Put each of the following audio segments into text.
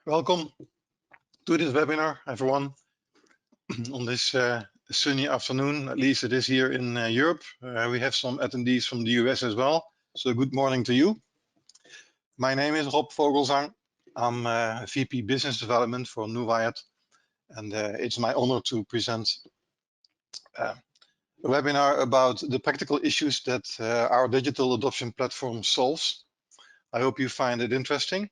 Welcome to this webinar, everyone, on this sunny afternoon. At least it is here in Europe. We have some attendees from the US as well. So good morning to you. My name is Rob Vogelsang. I'm VP Business Development for Newired, and it's my honor to present a webinar about the practical issues that our digital adoption platform solves. I hope you find it interesting.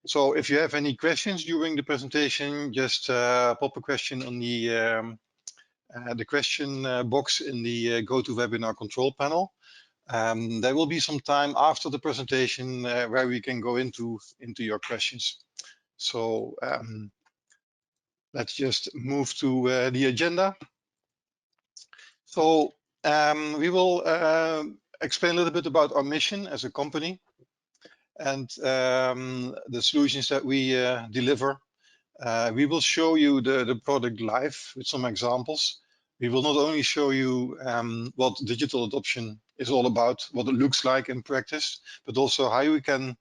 So if you have any questions during the presentation, just pop a question on the question box in the GoToWebinar control panel. There will be some time after the presentation where we can go into your questions. So let's just move to the agenda. So we will explain a little bit about our mission as a company and the solutions that we deliver. We will show you the product live with some examples. We will not only show you what digital adoption is all about, what it looks like in practice, but also how we can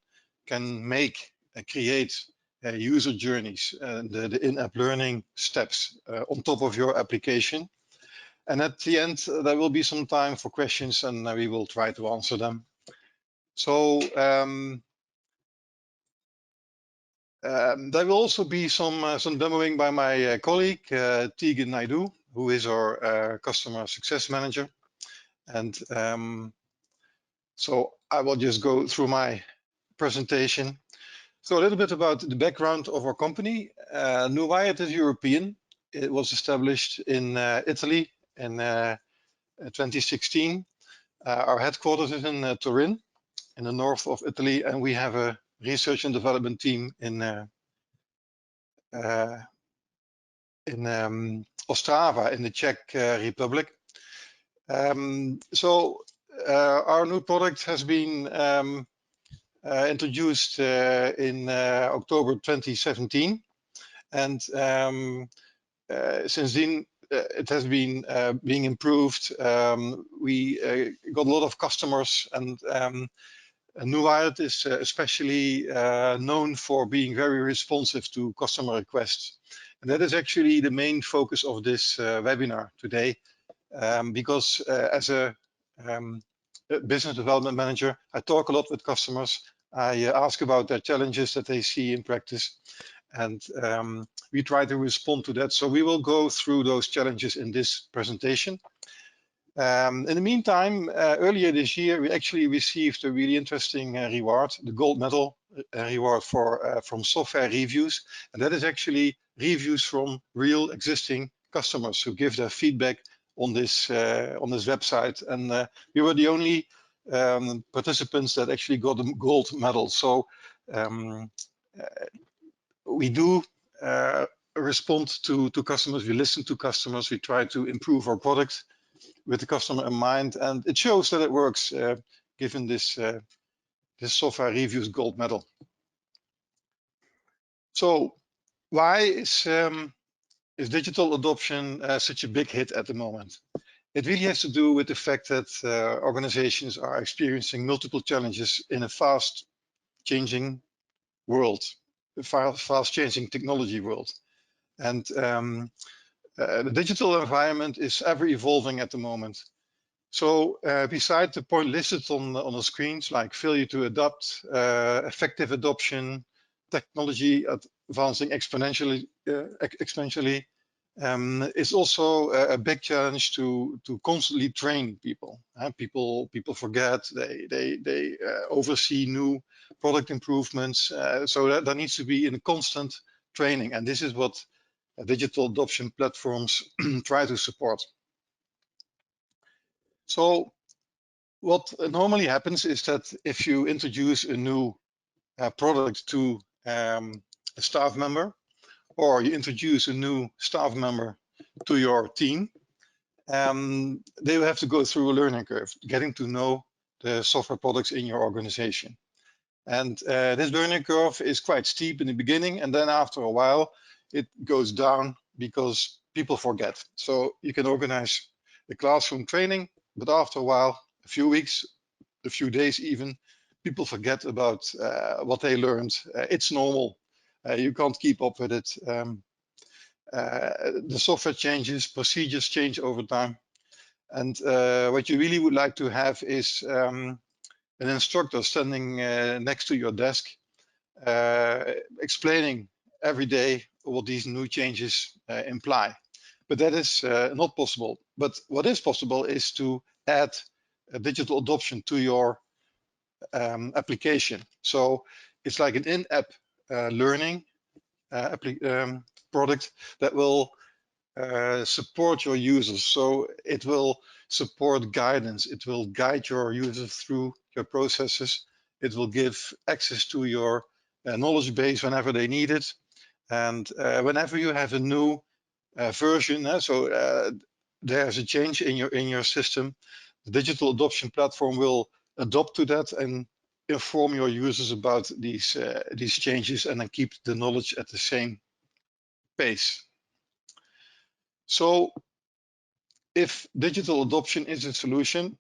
make create user journeys, the in-app learning steps on top of your application. And at the end, there will be some time for questions, and we will try to answer them. So there will also be some demoing by my colleague, Tegan Naidu, who is our customer success manager. And so I will just go through my presentation. So a little bit about the background of our company. Newired is European. It was established in Italy in 2016. Our headquarters is in Turin, in the north of Italy, and we have a research and development team in Ostrava in the Czech Republic. So our new product has been introduced in October 2017, and since then it has been being improved. We got a lot of customers, and Newired is especially known for being very responsive to customer requests. And that is actually the main focus of this webinar today, because as a business development manager, I talk a lot with customers. I ask about their challenges that they see in practice, and we try to respond to that. So we will go through those challenges in this presentation. In the meantime, earlier this year, we actually received a really interesting reward, the gold medal reward from software reviews. And that is actually reviews from real existing customers who give their feedback on this website. And we were the only participants that actually got a gold medal. So we do respond to customers, we listen to customers, we try to improve our product with the customer in mind, and it shows that it works, given this software reviews gold medal. So why is digital adoption such a big hit at the moment? It really has to do with the fact that organizations are experiencing multiple challenges in a fast-changing world, a fast-changing technology world. And the digital environment is ever evolving at the moment. So besides the point listed on the screens, like failure to adopt, effective adoption, technology advancing exponentially, it's also a big challenge to constantly train people. People forget, they oversee new product improvements, so that there needs to be in constant training, and this is what digital adoption platforms try to support. So what normally happens is that if you introduce a new product to a staff member, or you introduce a new staff member to your team, they will have to go through a learning curve, getting to know the software products in your organization. And this learning curve is quite steep in the beginning, and then after a while, it goes down because people forget. So you can organize the classroom training, but after a while, a few weeks, a few days even, people forget about what they learned. It's normal. You can't keep up with it. The software changes, procedures change over time. And what you really would like to have is an instructor standing next to your desk, explaining every day what these new changes imply. But that is not possible. But what is possible is to add digital adoption to your application. So it's like an in-app learning product that will support your users. So it will support guidance. It will guide your users through your processes. It will give access to your knowledge base whenever they need it. And whenever you have a new version, there's a change in your system, the digital adoption platform will adopt to that and inform your users about these changes, and then keep the knowledge at the same pace. So if digital adoption is a solution,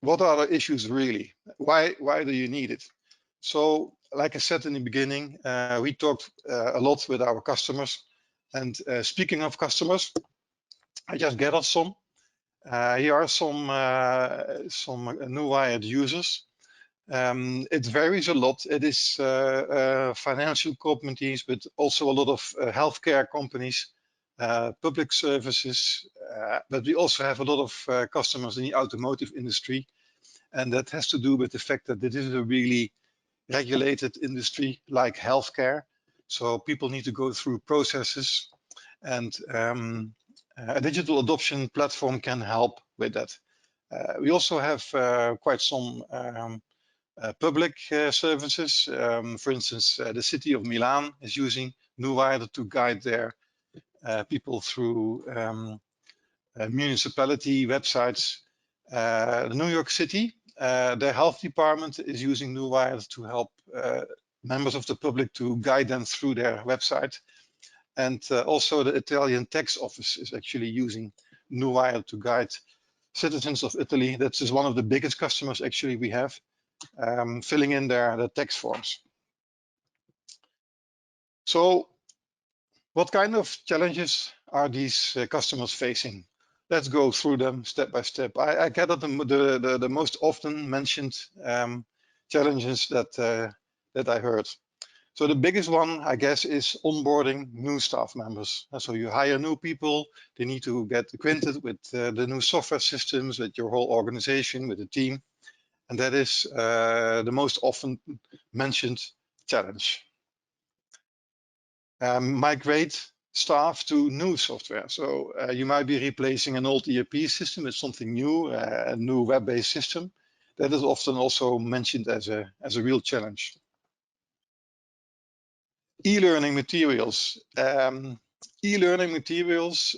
what are the issues really? Why do you need it? So like I said in the beginning, we talked a lot with our customers. And speaking of customers, I just gathered some. Here are some Newired users. It varies a lot. It is financial companies, but also a lot of healthcare companies, public services, but we also have a lot of customers in the automotive industry. And that has to do with the fact that it is a really regulated industry like healthcare. So people need to go through processes, and a digital adoption platform can help with that. We also have quite some public services. For instance, the city of Milan is using Newired to guide their people through municipality websites. New York City, their health department is using Newired to help members of the public, to guide them through their website. And also the Italian tax office is actually using Newired to guide citizens of Italy. That's just one of the biggest customers actually we have, filling in their tax forms. So what kind of challenges are these customers facing? Let's go through them step by step. I gathered the most often mentioned challenges that I heard. So the biggest one, I guess, is onboarding new staff members. So you hire new people, they need to get acquainted with the new software systems, with your whole organization, with the team. And that is the most often mentioned challenge. Migrate staff to new software. So you might be replacing an old ERP system with something new, a new web-based system. That is often also mentioned as a real challenge. E-learning materials. E-learning materials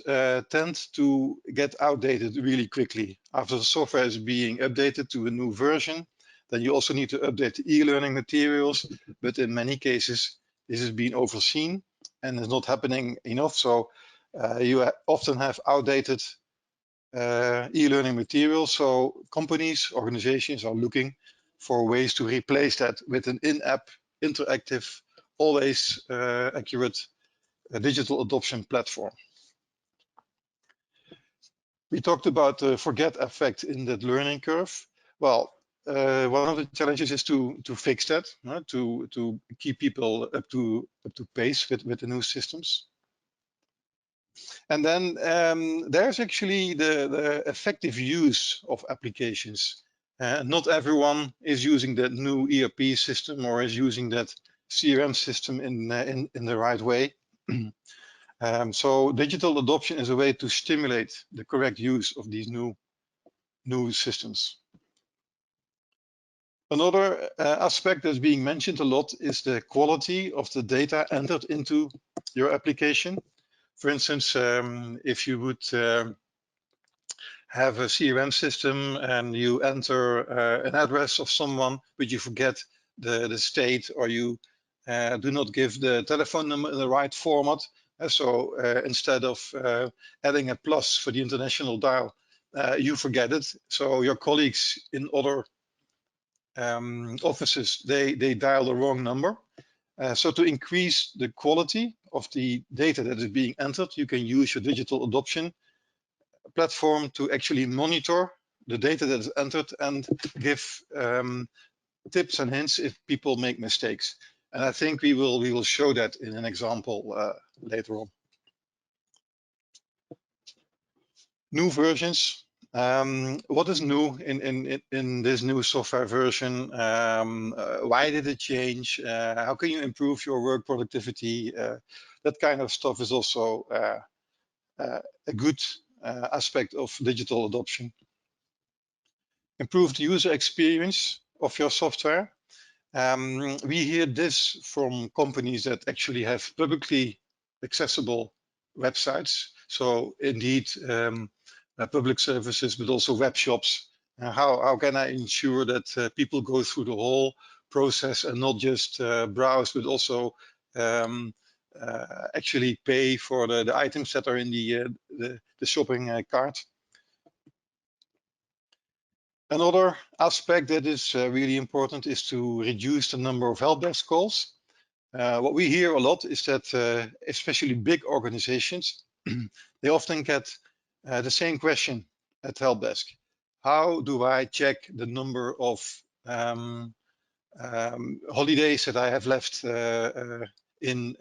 tend to get outdated really quickly. After the software is being updated to a new version, then you also need to update the e-learning materials. But in many cases, this is being overseen and is not happening enough. So you often have outdated e-learning materials. So companies, organizations are looking for ways to replace that with an in-app, interactive, always accurate digital adoption platform. We talked about the forget effect in that learning curve. Well, one of the challenges is to fix that, to keep people up to pace with the new systems. And then there's actually the effective use of applications. Not everyone is using that new ERP system or is using that CRM system in the right way. So digital adoption is a way to stimulate the correct use of these new systems. Another aspect that's being mentioned a lot is the quality of the data entered into your application. For instance, if you would have a CRM system and you enter an address of someone, but you forget the state, or you do not give the telephone number in the right format. So instead of adding a plus for the international dial, you forget it. So your colleagues in other offices, they dial the wrong number. So to increase the quality of the data that is being entered, you can use your digital adoption platform to actually monitor the data that is entered and give tips and hints if people make mistakes. And I think we will show that in an example later on. New versions. What is new in this new software version? Why did it change? How can you improve your work productivity? That kind of stuff is also a good aspect of digital adoption. Improved user experience of your software. We hear this from companies that actually have publicly accessible websites. So indeed, public services, but also web shops. How can I ensure that people go through the whole process and not just browse, but also actually pay for the items that are in the shopping cart? Another aspect that is really important is to reduce the number of helpdesk calls. What we hear a lot is that especially big organizations, they often get the same question at Helpdesk. How do I check the number of holidays that I have left in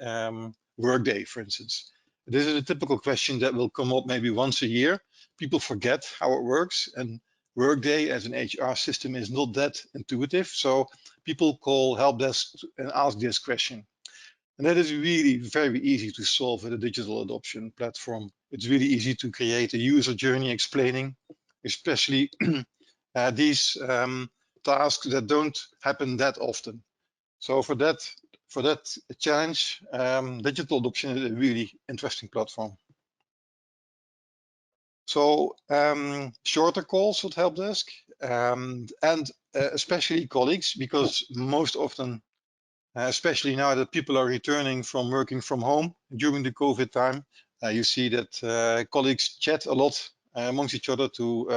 Workday, for instance? This is a typical question that will come up maybe once a year. People forget how it works, and Workday as an HR system is not that intuitive. So people call Helpdesk and ask this question. And that is really very easy to solve with a digital adoption platform. It's really easy to create a user journey explaining, especially these tasks that don't happen that often. So for that challenge, digital adoption is a really interesting platform. So shorter calls would help desk, and especially colleagues, because most often, especially now that people are returning from working from home during the COVID time, you see that colleagues chat a lot amongst each other to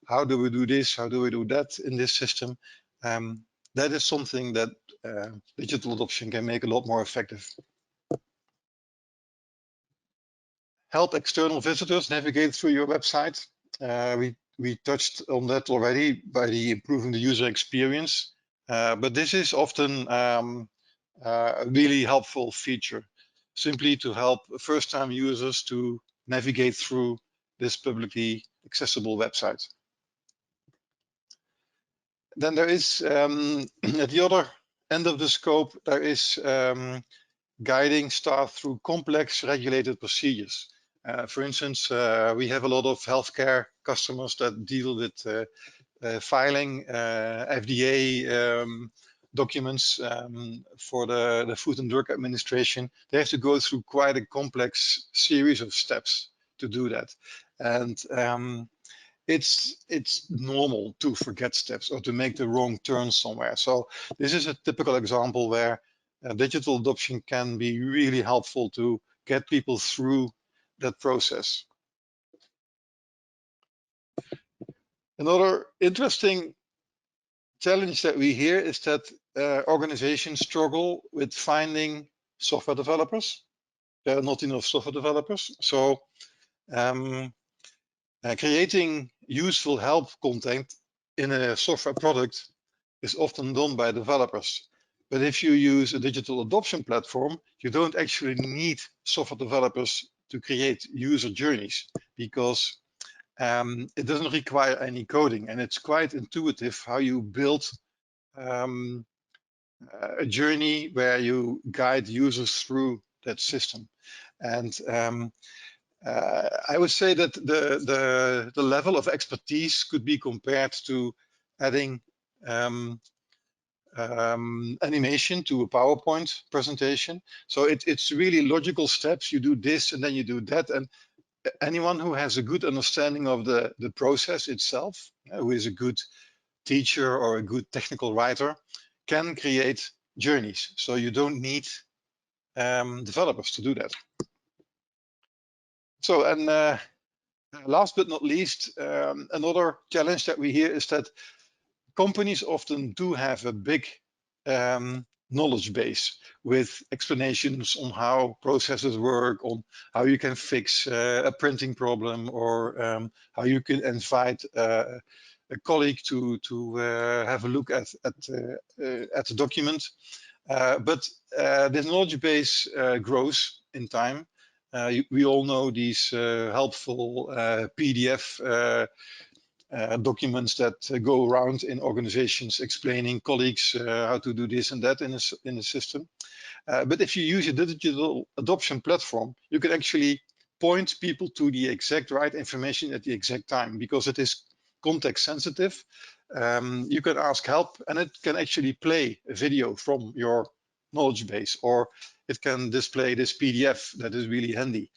how do we do this, how do we do that in this system. That is something that digital adoption can make a lot more effective. Help external visitors navigate through your website. We touched on that already by improving the user experience, but this is often a really helpful feature, simply to help first-time users to navigate through this publicly accessible website. Then there is, at the other end of the scope, there is guiding staff through complex regulated procedures. For instance, we have a lot of healthcare customers that deal with filing FDA documents for the Food and Drug Administration. They have to go through quite a complex series of steps to do that. And it's normal to forget steps or to make the wrong turn somewhere. So this is a typical example where digital adoption can be really helpful to get people through that process. Another interesting challenge that we hear is that organizations struggle with finding software developers. There are not enough software developers. So creating useful help content in a software product is often done by developers. But if you use a digital adoption platform, you don't actually need software developers to create user journeys, because it doesn't require any coding, and it's quite intuitive how you build a journey where you guide users through that system. And I would say that the level of expertise could be compared to adding animation to a PowerPoint presentation. So it's really logical steps. You do this and then you do that. And anyone who has a good understanding of the process itself, who is a good teacher or a good technical writer, can create journeys. So you don't need developers to do that. So, and last but not least, another challenge that we hear is that companies often do have a big knowledge base with explanations on how processes work, on how you can fix a printing problem, or how you can invite a colleague to have a look at the document. But this knowledge base grows in time. We all know these helpful PDF documents that go around in organizations explaining colleagues how to do this and that in the system. But if you use a digital adoption platform, you can actually point people to the exact right information at the exact time, because it is context sensitive. You can ask help, and it can actually play a video from your knowledge base, or it can display this PDF that is really handy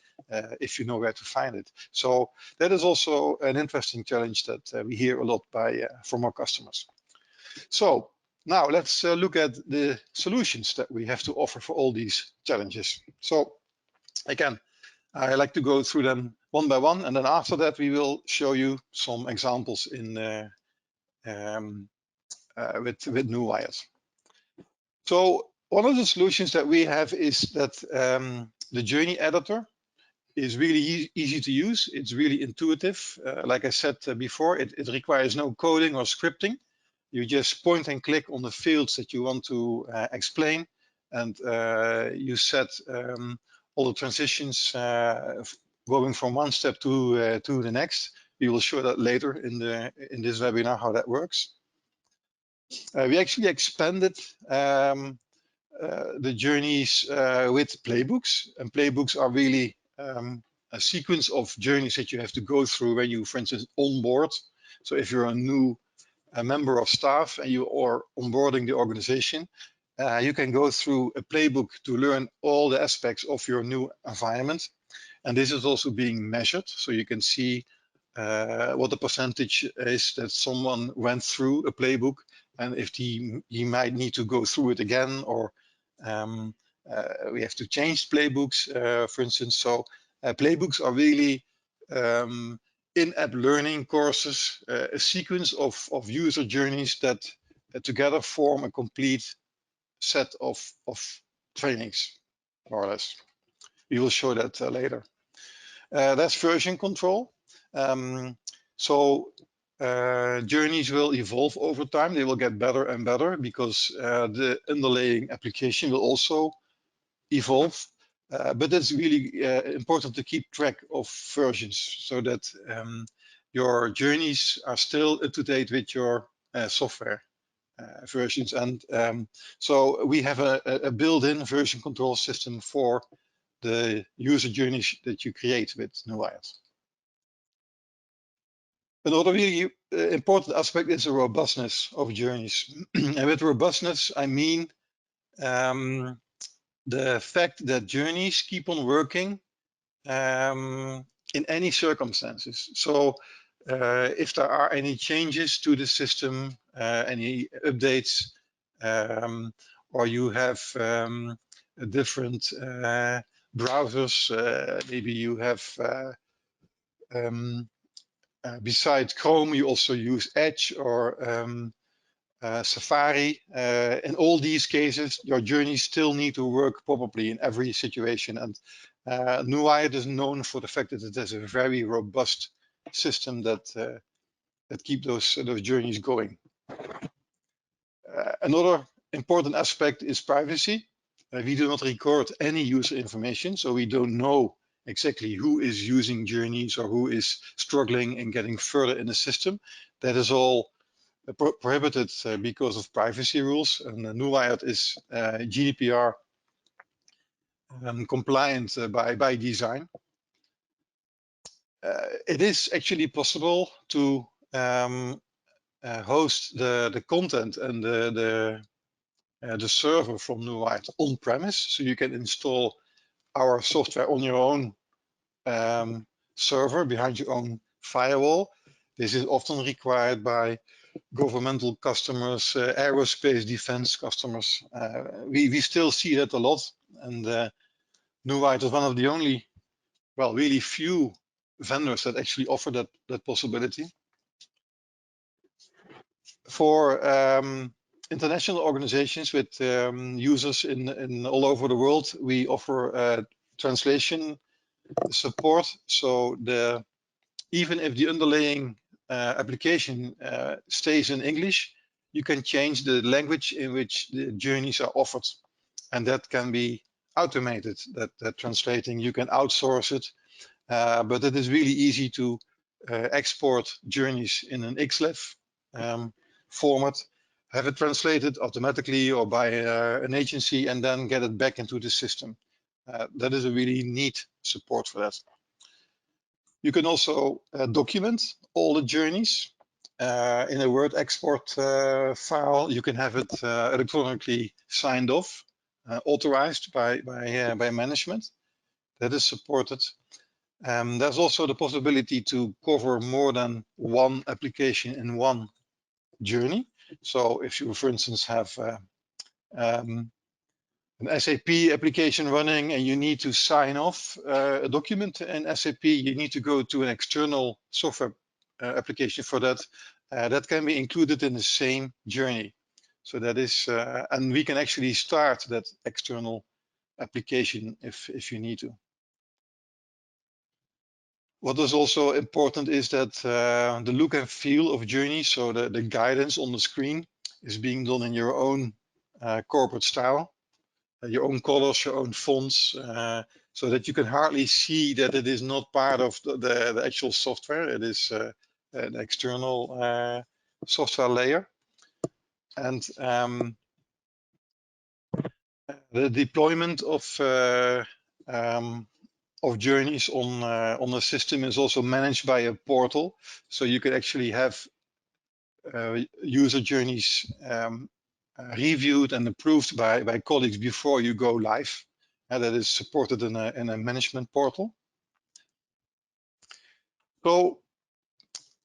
if you know where to find it. So that is also an interesting challenge that we hear a lot from our customers. So now let's look at the solutions that we have to offer for all these challenges. So again, I like to go through them one by one, and then after that we will show you some examples in with Newired. So one of the solutions that we have is that the journey editor is really easy to use. It's really intuitive. Like I said before, it requires no coding or scripting. You just point and click on the fields that you want to explain, and you set all the transitions going from one step to the next. We will show that later in this webinar how that works. We actually expanded the journeys with playbooks, and playbooks are really a sequence of journeys that you have to go through when you, for instance, onboard. So if you're a member of staff and you are onboarding the organization, you can go through a playbook to learn all the aspects of your new environment. And this is also being measured, so you can see what the percentage is that someone went through a playbook, and if he might need to go through it again, or we have to change playbooks, for instance. So playbooks are really in-app learning courses, a sequence of user journeys that together form a complete set of trainings, more or less. We will show that later. That's version control. Journeys will evolve over time. They will get better and better because the underlying application will also evolve. But it's really important to keep track of versions so that your journeys are still up to date with your software versions. And so we have a built-in version control system for the user journeys that you create with Newired. Another really important aspect is the robustness of journeys. And with robustness, I mean the fact that journeys keep on working in any circumstances. So if there are any changes to the system, any updates, or you have different browsers, maybe you have besides Chrome, you also use Edge or Safari. In all these cases, your journeys still need to work properly in every situation. And Newired is known for the fact that it has a very robust system that keep those journeys going. Another important aspect is privacy. We do not record any user information, so we don't know exactly who is using journeys or who is struggling and getting further in the system. That is all prohibited because of privacy rules, and Newired is GDPR compliant by design. It is actually possible to host the content and the server from Newired on premise, so you can install our software on your own server behind your own firewall. This is often required by governmental customers, aerospace, defense customers. We still see that a lot, and Newired is one of the only, well, really few vendors that actually offer that possibility. For international organizations with users in all over the world, we offer translation support. So even if the underlying application stays in English, you can change the language in which the journeys are offered, and that can be automated. That translating, you can outsource it, but it is really easy to export journeys in an XLEF format, have it translated automatically or by an agency, and then get it back into the system. That is a really neat support for that. You can also document all the journeys in a Word export file. You can have it electronically signed off, authorized by management. That is supported. There's also the possibility to cover more than one application in one journey. So if you, for instance, have an SAP application running and you need to sign off a document in SAP, you need to go to an external software application for that. That can be included in the same journey. So that is, and we can actually start that external application if you need to. What is also important is that the look and feel of journeys, so the guidance on the screen, is being done in your own corporate style, your own colors, your own fonts, so that you can hardly see that it is not part of the actual software. It is an external software layer. And the deployment of journeys on the system is also managed by a portal, so you can actually have user journeys reviewed and approved by colleagues before you go live, and that is supported in a management portal. So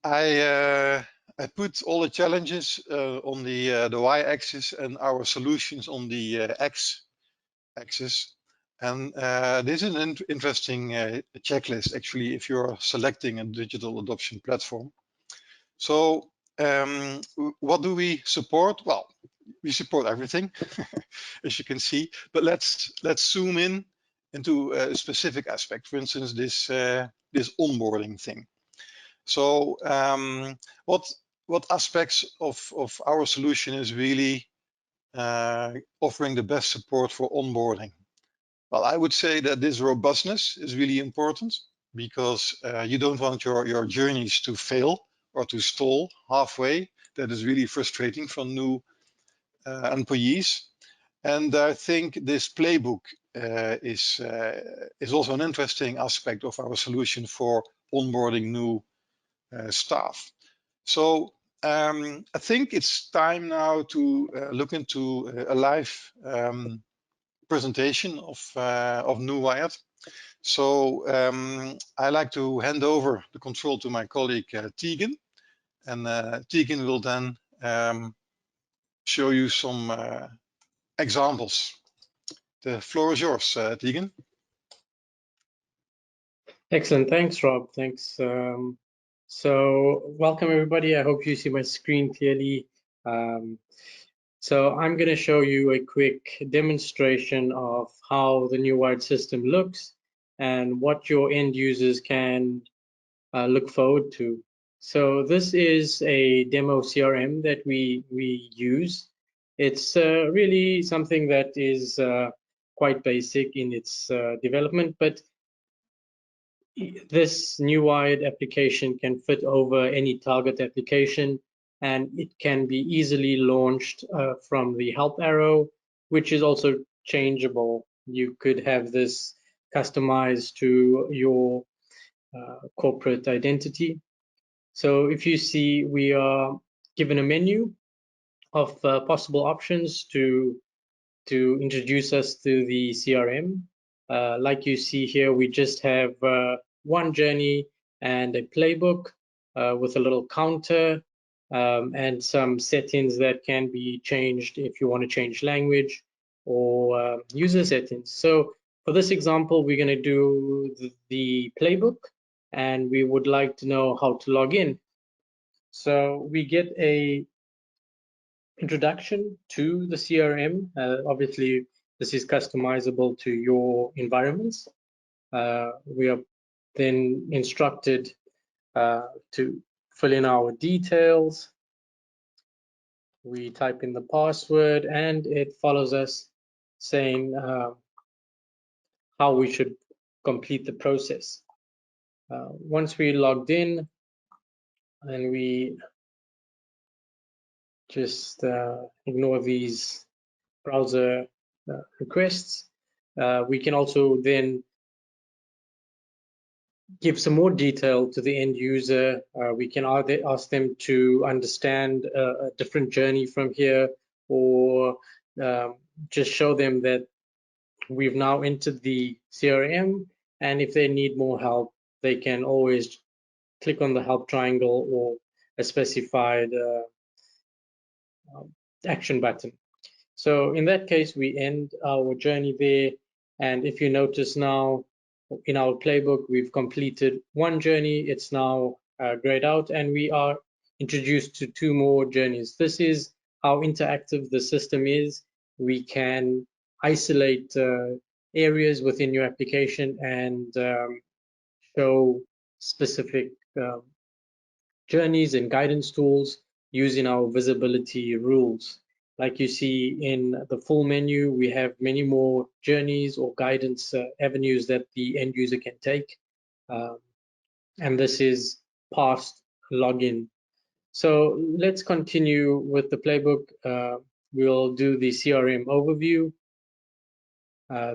I put all the challenges on the y-axis and our solutions on the x-axis. And this is an interesting checklist, actually, if you're selecting a digital adoption platform. So what do we support? Well, we support everything, as you can see, but let's zoom in into a specific aspect. For instance, this onboarding thing. So what aspects of our solution is really offering the best support for onboarding? Well, I would say that this robustness is really important, because you don't want your journeys to fail or to stall halfway. That is really frustrating for new employees. And I think this playbook is also an interesting aspect of our solution for onboarding new staff. So I think it's time now to look into a live presentation of Newired. So I like to hand over the control to my colleague Tegan, and Tegan will then show you some examples. The floor is yours, Tegan. Excellent, thanks, Rob. Thanks. So welcome everybody. I hope you see my screen clearly. So I'm going to show you a quick demonstration of how the Newired system looks and what your end users can look forward to. So this is a demo CRM that we use. It's really something that is quite basic in its development, but this Newired application can fit over any target application, and it can be easily launched from the help arrow, which is also changeable. You could have this customized to your corporate identity. So if you see, we are given a menu of possible options to introduce us to the CRM. Like you see here, we just have one journey and a playbook with a little counter and some settings that can be changed if you want to change language or user settings. So for this example, we're going to do the playbook, and we would like to know how to log in. So we get a introduction to the CRM. Obviously, this is customizable to your environments. We are then instructed to fill in our details. We type in the password and it follows us saying how we should complete the process. Once we logged in and we just ignore these browser requests, we can also then give some more detail to the end user. We can either ask them to understand a different journey from here, or just show them that we've now entered the CRM, and if they need more help, they can always click on the help triangle or a specified action button. So in that case, we end our journey there. And if you notice now, in our playbook, we've completed one journey. It's now grayed out, and we are introduced to 2 more journeys. This is how interactive the system is. We can isolate areas within your application and show specific journeys and guidance tools using our visibility rules. Like you see in the full menu, we have many more journeys or guidance avenues that the end user can take. And this is past login. So let's continue with the playbook. We'll do the CRM overview.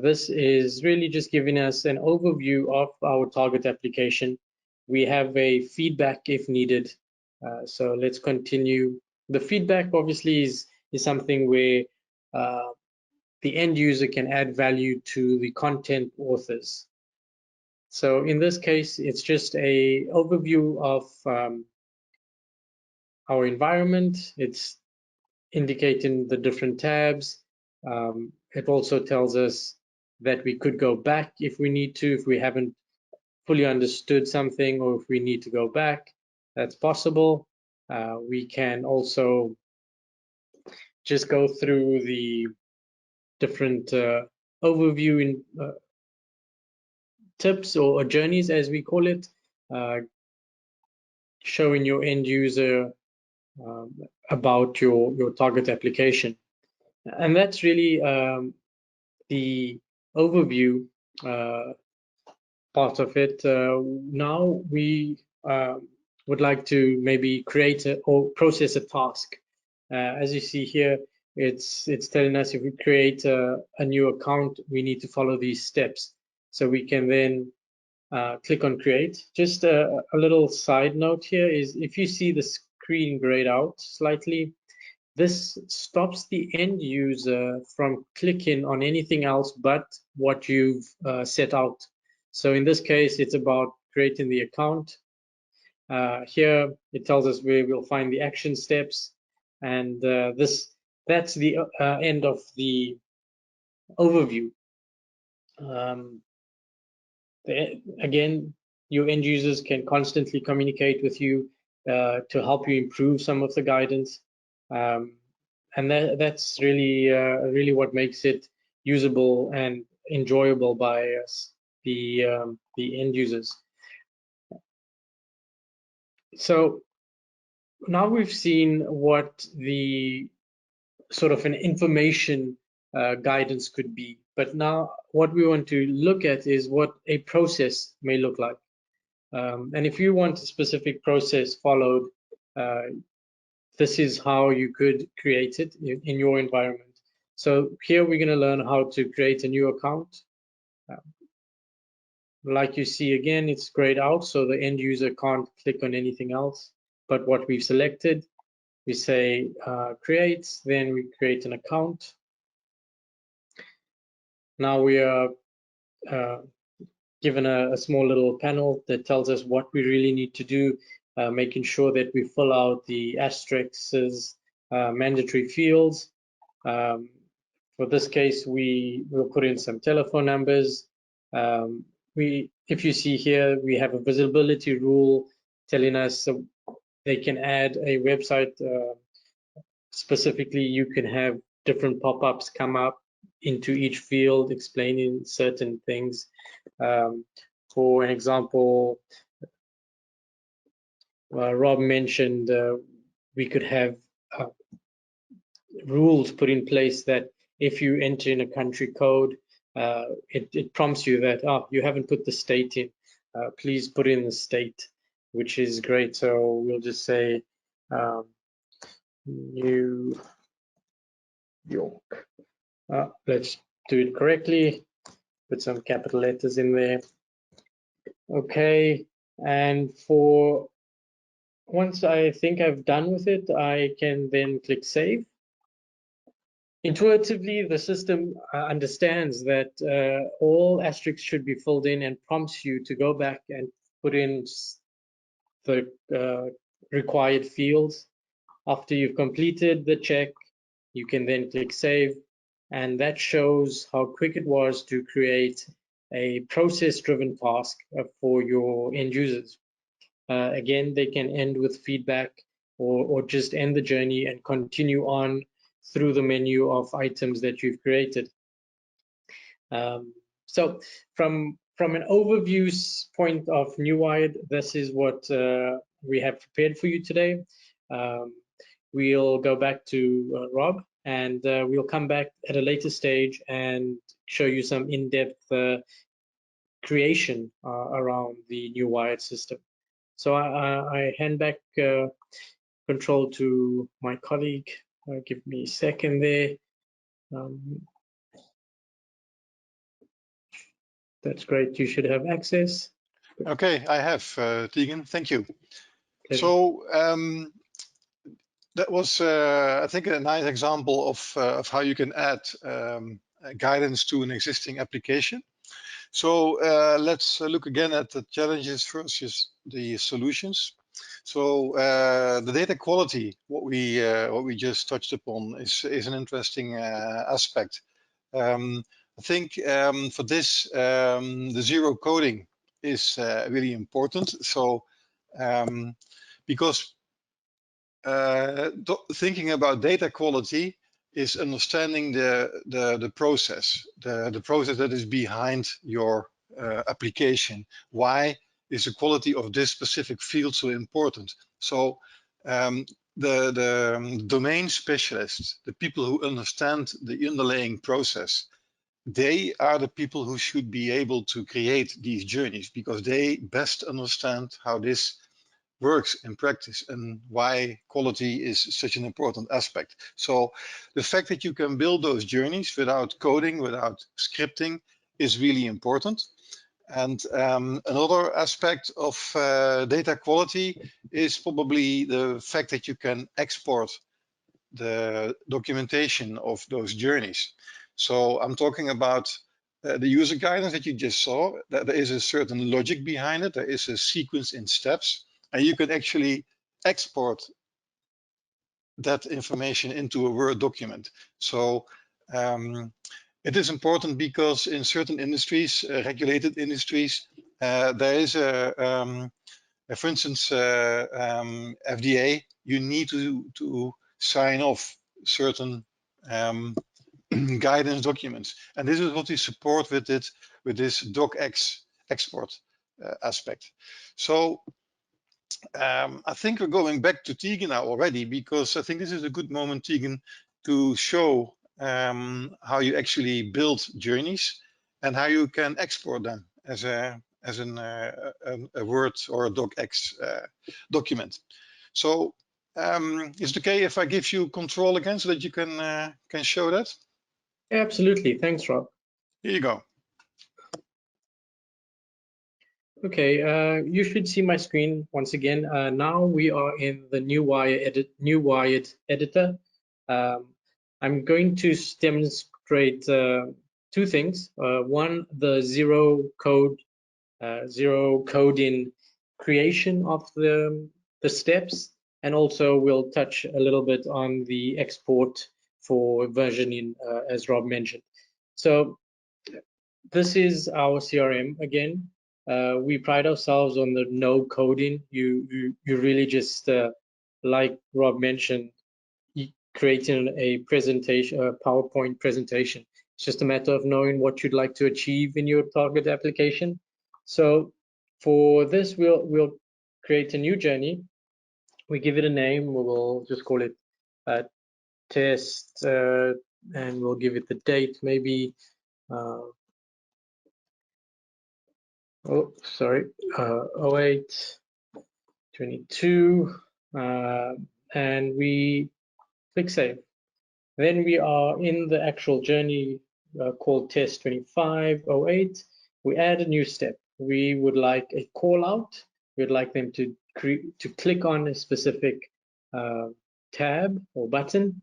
This is really just giving us an overview of our target application. We have a feedback if needed. So let's continue. The feedback obviously is something where the end user can add value to the content authors. So in this case, it's just a overview of our environment. It's indicating the different tabs. It also tells us that we could go back if we need to, if we haven't fully understood something, or if we need to go back, that's possible. We can also just go through the different overview in tips or journeys, as we call it, showing your end user about your target application. And that's really the overview part of it. Now we would like to maybe create or process a task. As you see here, it's telling us if we create a new account, we need to follow these steps. So we can then click on create. Just a little side note here is, if you see the screen grayed out slightly, this stops the end user from clicking on anything else but what you've set out. So in this case, it's about creating the account. Here, it tells us where we'll find the action steps. And that's the end of the overview. Again, your end users can constantly communicate with you to help you improve some of the guidance. And that's really what makes it usable and enjoyable by us, the end users. So now we've seen what the sort of an information guidance could be, but now what we want to look at is what a process may look like. And if you want a specific process followed, this is how you could create it in your environment. So here we're going to learn how to create a new account. Like you see again, it's grayed out, so the end user can't click on anything else but what we've selected. We say create, then we create an account. Now we are given a small little panel that tells us what we really need to do, making sure that we fill out the asterisks, mandatory fields. For this case, we will put in some telephone numbers. If you see here, we have a visibility rule telling us they can add a website specifically, you can have different pop-ups come up into each field explaining certain things. For an example, Rob mentioned we could have rules put in place that if you enter in a country code, it prompts you that, oh, you haven't put the state in. Please put in the state, which is great. So we'll just say New York. Let's do it correctly. Put some capital letters in there. Okay, and for once I think I've done with it, I can then click save. Intuitively, the system understands that all asterisks should be filled in and prompts you to go back and put in the required fields. After you've completed the check, you can then click save, and that shows how quick it was to create a process-driven task for your end users. Again, they can end with feedback or just end the journey and continue on through the menu of items that you've created. So from an overview point of Newired, this is what we have prepared for you today. We'll go back to Rob, and we'll come back at a later stage and show you some in-depth creation around the Newired system. So I hand back control to my colleague. Give me a second there. That's great. You should have access. Okay, I have, Tegan. Thank you. Pleasure. So that was, I think, a nice example of how you can add guidance to an existing application. So let's look again at the challenges versus the solutions. So the data quality, what we just touched upon, is an interesting aspect. I think for this, the zero coding is really important. So because thinking about data quality is understanding the process, the process that is behind your application. Why is the quality of this specific field so important? So the domain specialists, the people who understand the underlying process, they are the people who should be able to create these journeys, because they best understand how this works in practice and why quality is such an important aspect. So the fact that you can build those journeys without coding, without scripting, is really important. And another aspect of data quality is probably the fact that you can export the documentation of those journeys. So I'm talking about the user guidance that you just saw, that there is a certain logic behind it. There is a sequence in steps, and you can actually export that information into a Word document. So it is important because in certain industries, regulated industries, there is for instance, FDA, you need to sign off certain guidance documents, and this is what we support with it, with this docx export aspect. So I think we're going back to Tegan now already, because I think this is a good moment, Tegan, to show how you actually build journeys and how you can export them as a Word or a docx document. So is it okay if I give you control again so that you can show that? Absolutely. Thanks, Rob. Here you go. Okay, you should see my screen once again. Now we are in the Newired editor. I'm going to demonstrate two things. One, the zero coding creation of the steps, and also we'll touch a little bit on the export for versioning, as Rob mentioned. So this is our CRM again. We pride ourselves on the no coding. You really just, like Rob mentioned, creating a presentation, a PowerPoint presentation. It's just a matter of knowing what you'd like to achieve in your target application. So for this, we'll create a new journey. We give it a name. We will just call it test, and we'll give it the date, maybe. Oh, sorry, 08/22, and we click save. Then we are in the actual journey called test 25/08. We add a new step. We would like a call out. We'd like them to click on a specific tab or button.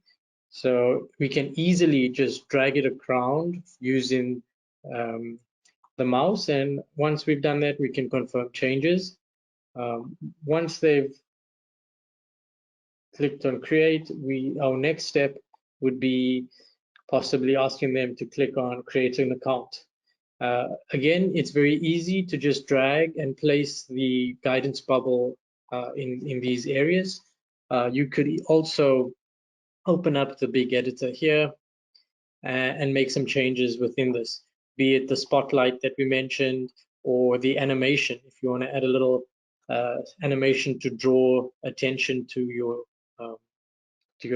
So we can easily just drag it around using the mouse, and once we've done that, we can confirm changes. Once they've clicked on create, our next step would be possibly asking them to click on create an account. Again, it's very easy to just drag and place the guidance bubble in these areas. You could also open up the big editor here and make some changes within this, be it the spotlight that we mentioned or the animation. If you want to add a little animation to draw attention to your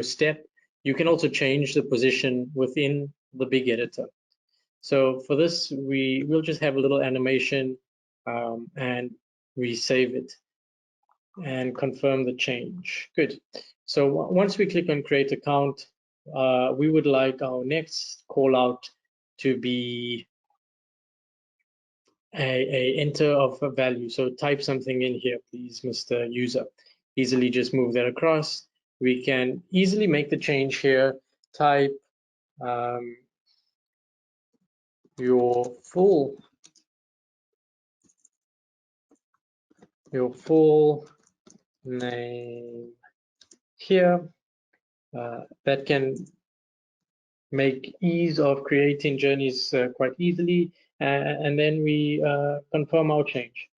step, you can also change the position within the big editor. So for this, we'll just have a little animation and we save it and confirm the change. Good. So once we click on create account, we would like our next call out to be a enter of a value. So type something in here, please, Mr. User. Easily just move that across. We can easily make the change here. Type your full name here. That can make ease of creating journeys quite easily, and then we confirm our change.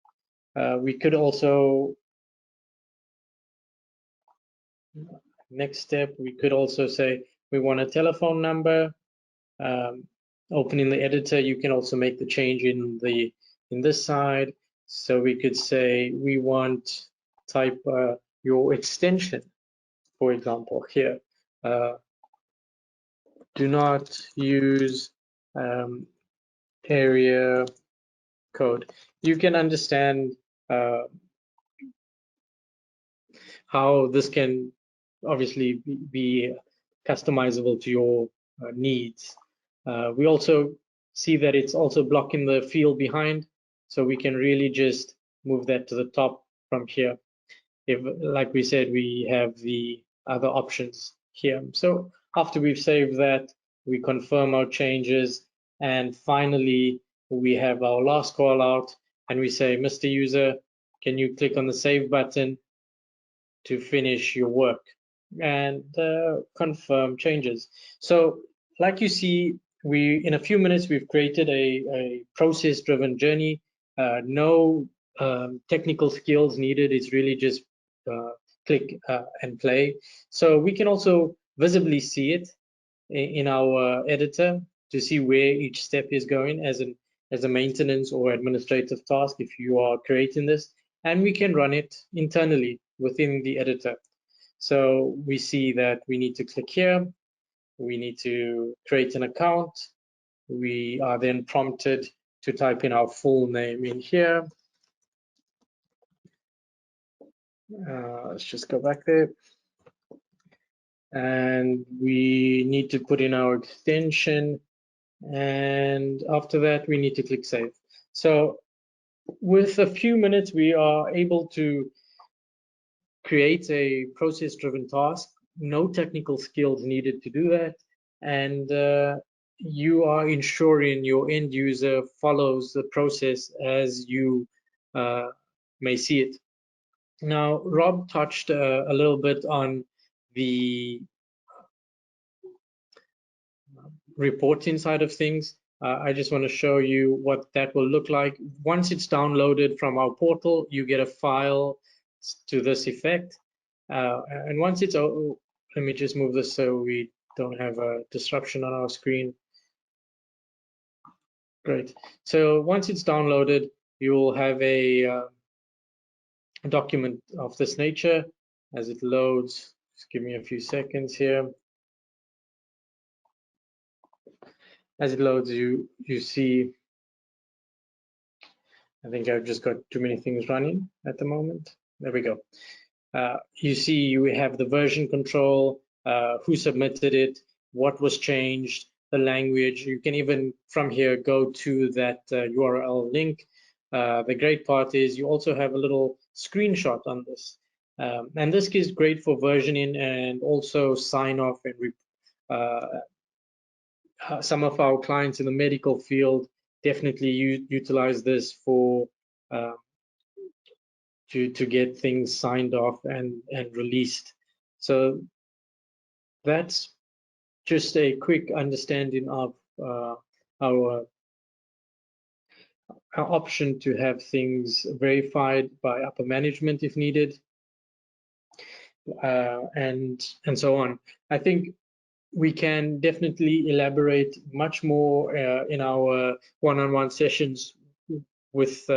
We could also, next step, we could also say we want a telephone number. Opening the editor, you can also make the change in this side. So we could say we want type your extension, for example, here. Do not use area code. You can understand how this can obviously be customizable to your needs. We also see that it's also blocking the field behind, so we can really just move that to the top from here. If, like we said, we have the other options here. So after we've saved that, we confirm our changes, and finally we have our last call out, and we say, Mr. User, can you click on the save button to finish your work, and confirm changes. So like you see, in a few minutes we've created a process-driven journey. No technical skills needed. It's really just click and play. So we can also visibly see it in our editor to see where each step is going as a maintenance or administrative task if you are creating this, and we can run it internally within the editor. So we see that we need to click here, we need to create an account, we are then prompted to type in our full name in here. Let's just go back there. And we need to put in our extension, and after that we need to click save. So with a few minutes we are able to create a process-driven task. No technical skills needed to do that, and you are ensuring your end user follows the process as you may see it. Now, Rob touched a little bit on the reporting side of things. I just want to show you what that will look like. Once it's downloaded from our portal, you get a file to this effect. And once it's let me just move this so we don't have a disruption on our screen. Great. So once it's downloaded, you will have a document of this nature. As it loads, just give me a few seconds here. As it loads, you see, I think I've just got too many things running at the moment. There we go. You see we have the version control, who submitted it, what was changed, the language. You can even from here go to that URL link. The great part is you also have a little screenshot on this. And this is great for versioning and also sign off and some of our clients in the medical field definitely utilize this for to get things signed off and released. So that's just a quick understanding of our option to have things verified by upper management if needed, and so on. I think we can definitely elaborate much more in our one-on-one sessions with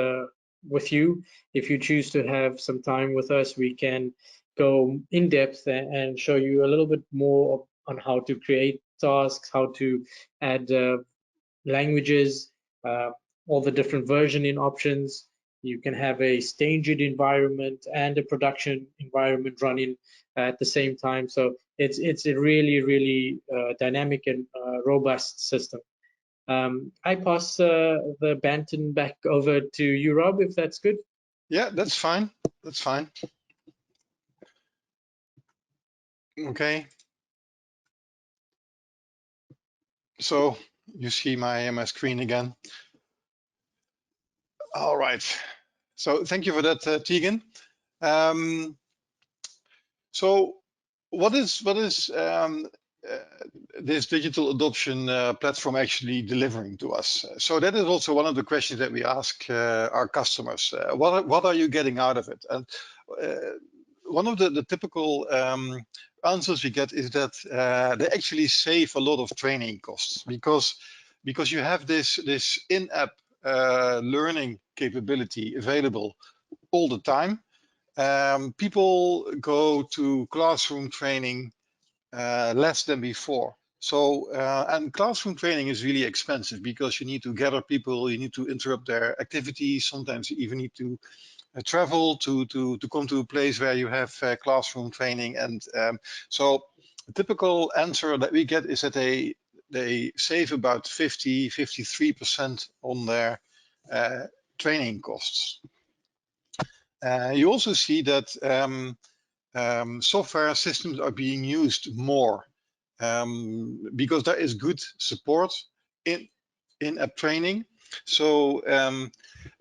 you. If you choose to have some time with us, we can go in depth and show you a little bit more on how to create tasks, how to add languages, all the different versioning options. You can have a staged environment and a production environment running at the same time. So it's a really dynamic and robust system. I pass the baton back over to you, Rob, if that's good. Yeah, that's fine. That's fine. Okay. So you see my screen again. All right. So thank you for that, Tegan. So what is this digital adoption platform actually delivering to us? So that is also one of the questions that we ask our customers. What are you getting out of it? And one of the typical answers we get is that they actually save a lot of training costs because you have this in-app learning capability available all the time. People go to classroom training less than before. So, and classroom training is really expensive because you need to gather people, you need to interrupt their activities. Sometimes you even need to travel to come to a place where you have classroom training. And so the typical answer that we get is that they save about 53% on their training costs. You also see that software systems are being used more because there is good support in-app training. So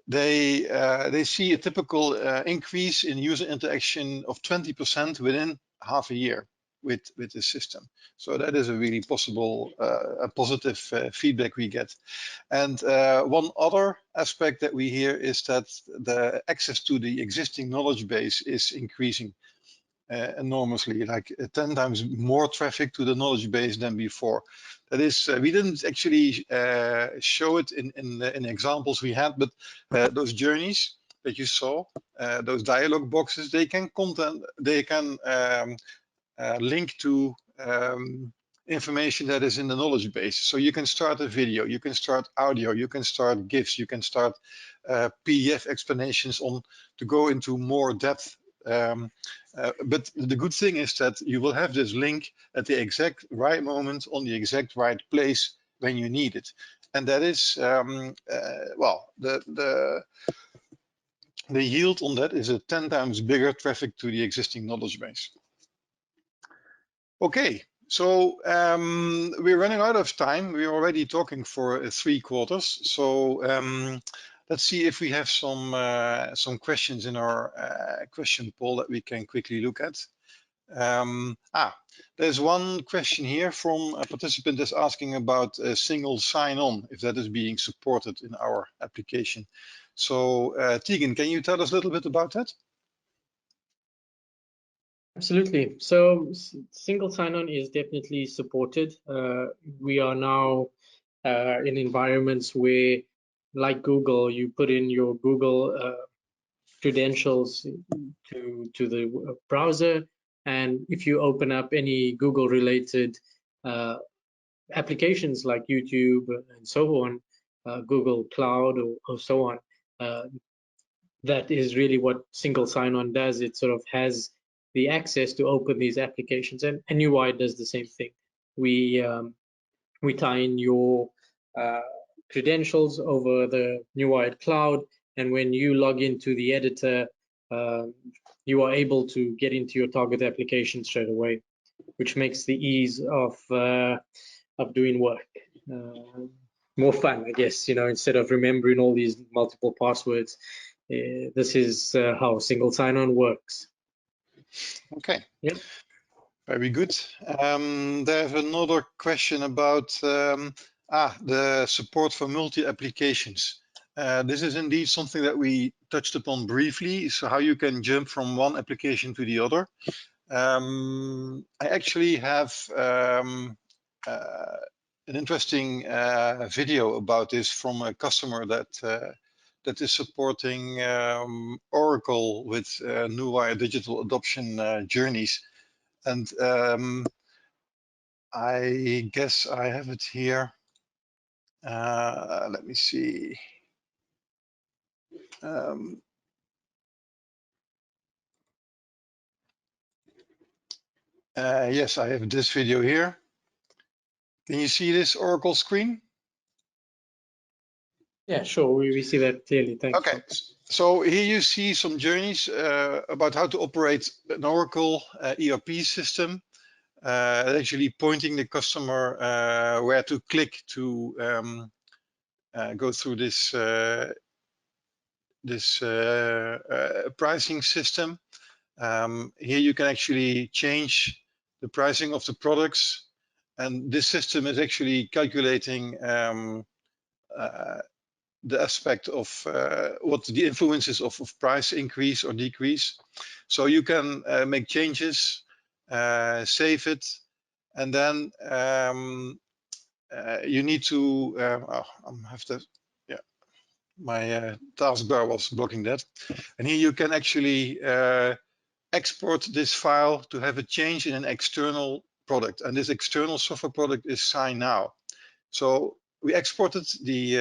they see a typical increase in user interaction of 20% within half a year with the system. So that is a really possible, a positive feedback we get. And one other aspect that we hear is that the access to the existing knowledge base is increasing enormously, like 10 times more traffic to the knowledge base than before. That is, we didn't actually show it in examples we had, but those journeys that you saw, those dialog boxes, they can link to information that is in the knowledge base. So you can start a video, you can start audio, you can start GIFs, you can start PDF explanations on to go into more depth. But the good thing is that you will have this link at the exact right moment on the exact right place when you need it. And that is, well, the yield on that is a 10 times bigger traffic to the existing knowledge base. Okay, so we're running out of time. We're already talking for 3 quarters. So let's see if we have some questions in our question poll that we can quickly look at. There's one question here from a participant that's asking about a single sign-on, if that is being supported in our application. So Tegan, can you tell us a little bit about that? Absolutely. So single sign-on is definitely supported. We are now in environments where, like Google, you put in your Google credentials to the browser, and if you open up any Google-related applications like YouTube and so on, Google Cloud or so on, that is really what single sign-on does. It sort of has the access to open these applications, and Newired does the same thing. We tie in your credentials over the Newired cloud, and when you log into the editor, you are able to get into your target application straight away, which makes the ease of doing work more fun, I guess. You know, instead of remembering all these multiple passwords, this is how single sign-on works. Okay. Yep. Very good. There's another question about the support for multi-applications. This is indeed something that we touched upon briefly, so how you can jump from one application to the other. I actually have an interesting video about this from a customer that is supporting Oracle with Newired digital adoption journeys. And I guess I have it here. Let me see. Yes, I have this video here. Can you see this Oracle screen? Yeah, sure. We see that clearly. Thanks. Okay. So here you see some journeys about how to operate an Oracle ERP system. Actually pointing the customer where to click to go through this pricing system. Here you can actually change the pricing of the products, and this system is actually calculating the aspect of what the influences of price increase or decrease. So you can make changes, save it, and then you need to my taskbar was blocking that. And here you can actually export this file to have a change in an external product. And this external software product is Sign Now. So we exported the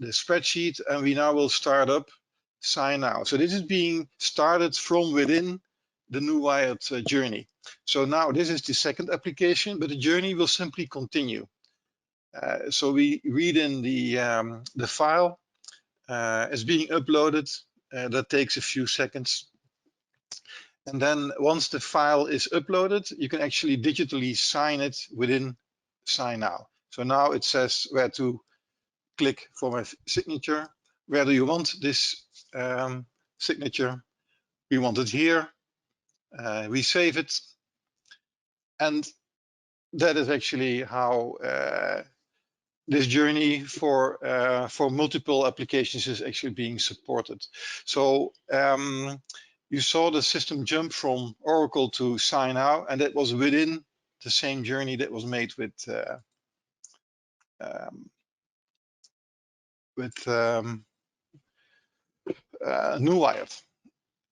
spreadsheet, and we now will start up Sign Now. So this is being started from within the Newired journey. So now this is the second application, but the journey will simply continue. So we read in the file is being uploaded. That takes a few seconds. And then once the file is uploaded, you can actually digitally sign it within Sign Now. So now it says where to click for my signature. Where do you want this signature? We want it here. We save it. And that is actually how this journey for multiple applications is actually being supported. So you saw the system jump from Oracle to Sign Now, and that was within the same journey that was made with Newired.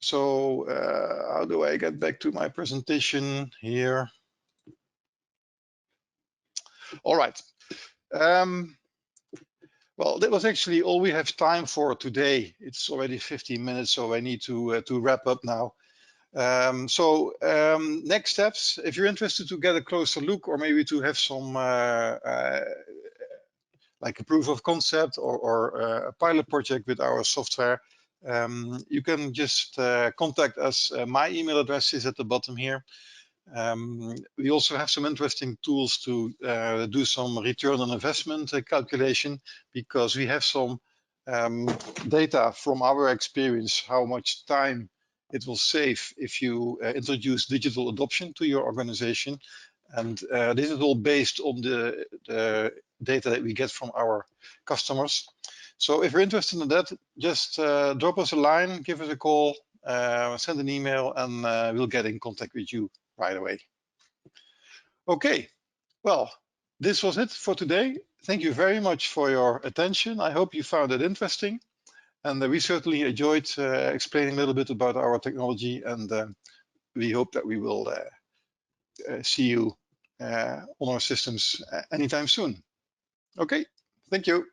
So how do I get back to my presentation here? All right. Well, that was actually all we have time for today. It's already 15 minutes, so I need to wrap up now. Next steps, if you're interested to get a closer look, or maybe to have some like a proof of concept or a pilot project with our software, you can just contact us. My email address is at the bottom here. We also have some interesting tools to do some return on investment calculation, because we have some data from our experience, how much time it will save if you introduce digital adoption to your organization. And this is all based on the data that we get from our customers. So if you're interested in that, just drop us a line, give us a call, send an email, and we'll get in contact with you right away. Okay, well, this was it for today. Thank you very much for your attention. I hope you found it interesting. And we certainly enjoyed explaining a little bit about our technology, and we hope that we will see you on our systems anytime soon. Okay, thank you.